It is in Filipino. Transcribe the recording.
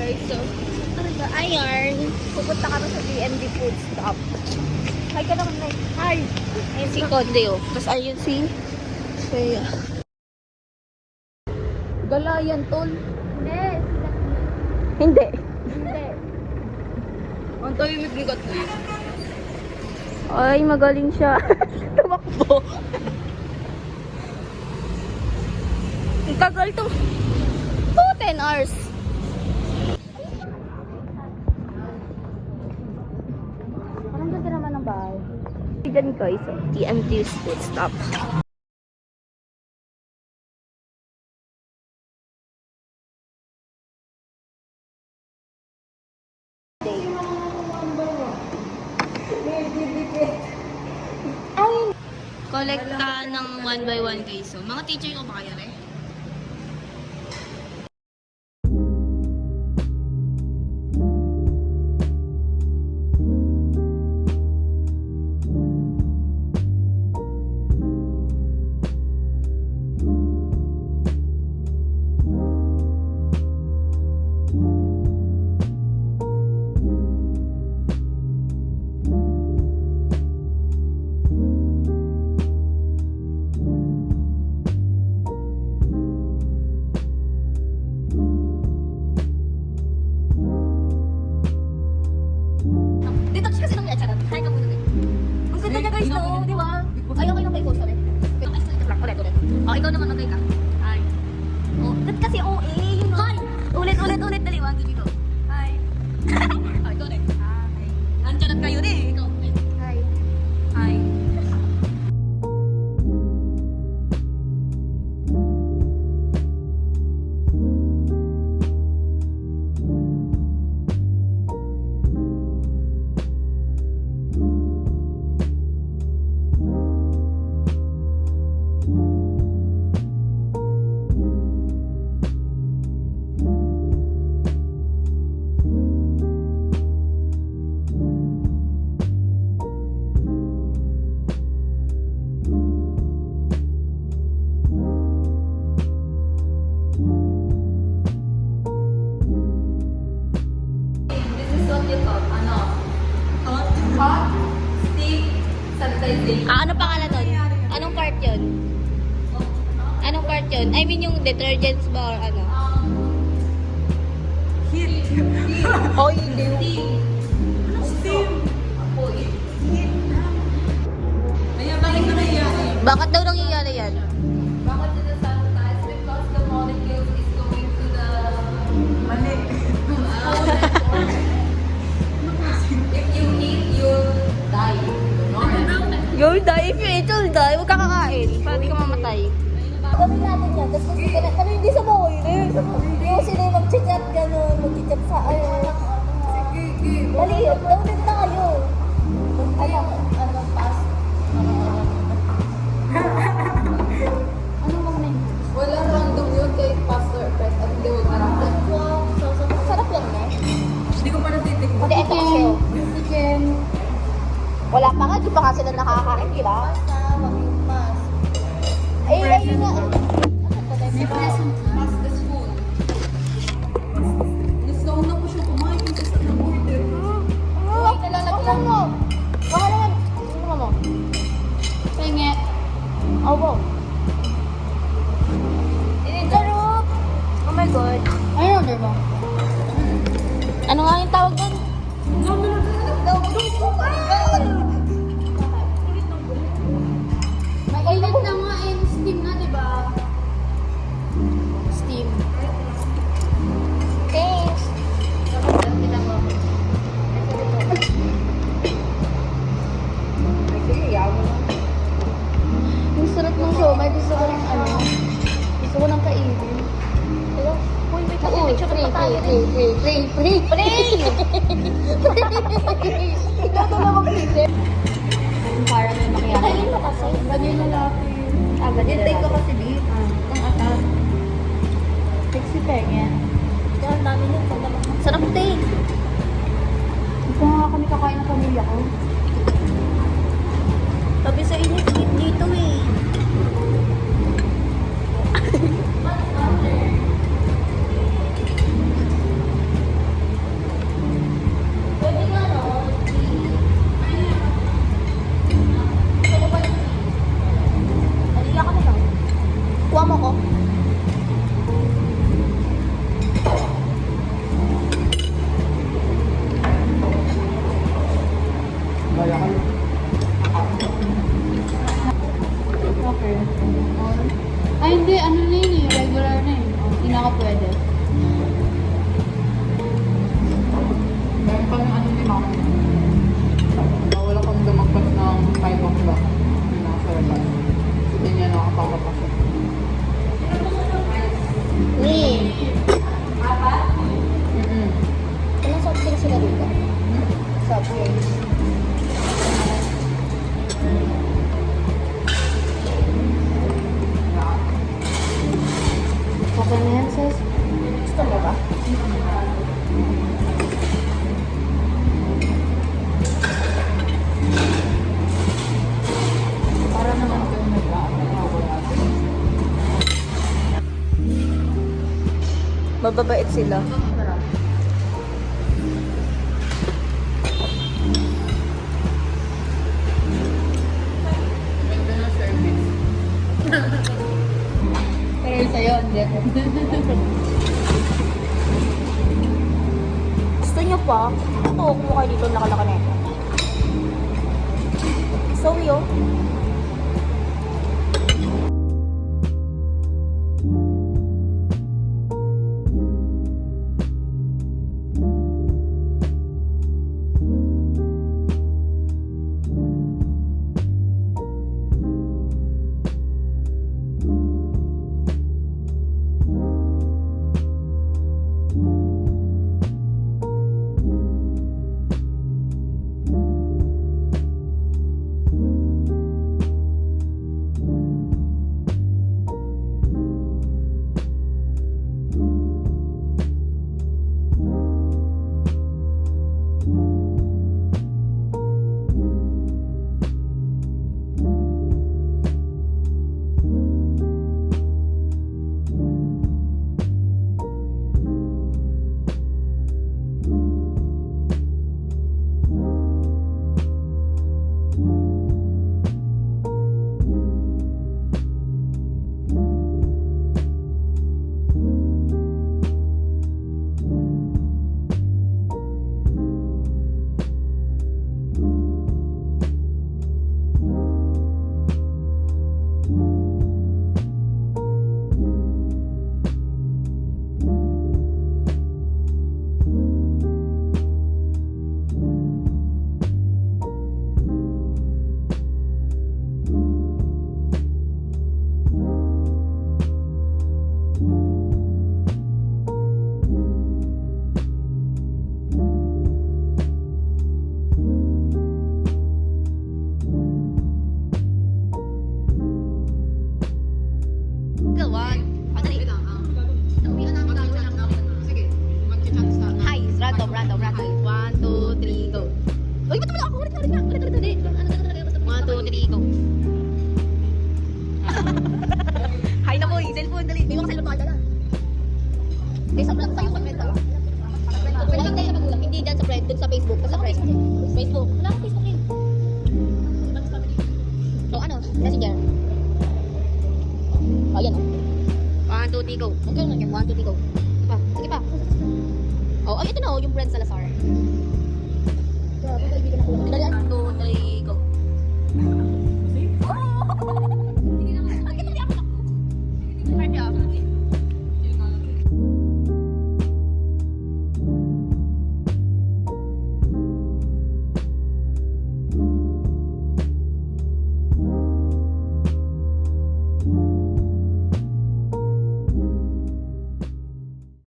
guys. So, ayan. Pupunta kami sa BMD Food Stop. Hi ka naman, Nay. Hi. Ayun si Conde, oh. Tapos ayun si Shea. Galayan, tol. Hindi. Hindi. Hindi. Ang tayo yung bigat ko. Ay, magaling siya. Tumakbo. Ang tagal to. 10 hours. Parang ganda naman ng bahay. Diyan guys, so, TMT Food Stop. Kolekta ng 1 by 1 guys. So, mga teacher ko ba kayo rin? Dito kasi nung i-chat. Hi ka muna. Ang ganda niya guys, no? Di ba? Ayaw kayo nang may post ulit. Ulit. Oh, ikaw naman magay ka. Hi. Oh, ba't kasi OA? Hi! Ulit. Dali, 1, 2, 3, go. Hi. Oh, ikaw ulit. Hi. Nandiyan at kayo rin. Ikaw ulit. Hi. Hi. Ano pangalan nun? Anong part yun? Anong part yun? I mean yung detergents ba or ano? Heat. Oh, hindi. Steam. Ayan, bakit na nangyayari? Bakit daw nangyayari yan? Bakit sinasabotage? Because the molecule is going to the... Mali. If you eat, you'll die. You'll die. If you eat, you'll die. Huwag ka kakain. Para di ka mamatay. Gawin natin yan. Tapos kung sige na, pero hindi sa boiler. Yung sila yung mag-chat gano'n, mag-chat sa ano. Dali, gawin na kayo. Ano, pass. Ano naman? Wala random yun kay Pastor Pet at hindi huwag random. Sarap yan na. Hindi ko pa natitikman. Hindi, ito kasi. Chicken. Wala pa nga, di pa nga sila nakakain, di ba? Basta, wag yung mas. Ayun nga. May present pass the spoon. Nasaw na ko siya kumain kasi sa order. Wait na lang, naglang mo. Baka naman. Ano mo? Penge. Oh, wow. Sarap! Oh my God. Ano order mo? Ano nga yung tawag doon? Mainit na nga eh, steam na, di ba? Steam. Thanks! Yung sarap ng siomay. Gusto ko ng ano. Gusto ko ng kainin. Hello? Uy, may Oo, picture pa tayo rin. free. Ikaw na lang mag-picture. Para may makiyari. Ayun mo kasi. Ganyan na lang. Hintay ko kasi beef. Ang atas. Sexy pengen. Kaya ang dami yun. Sarap din. Ito nga kami kakain ng pamilya ko. Sabi sa inyo, dito eh. Ilang soft drinks sila dito? Soft drinks. Okay na yan, sis. Gusto mo ba? Para naman ito yung nag-aawala. Mababait sila. Ganda ng service. Pero yung sa'yo, hindi. Gusto nyo pa? Ito, kumuha kayo dito, nakalaka na ito. So, yun. Hi, random. 1, 2, 3, go. Uy, ba't wala ako? Ulit. Ano talaga yung basta 1, 2, 3, go. Hi na boy, cellphone, dali. May mga cellphone pa dala. May sa vlog tayo comment ha. Wala lang tayo sa magulang, hindi dyan sa friend, dun sa Facebook. Sa friend. Facebook. Wala akong Facebook eh. So ano, messenger. Oh, yan oh. 1, 2, 3, go. Okay lang yan, 1, 2, 3, go. Sige pa. Oh, ay ito na oh, yung brand Salazar.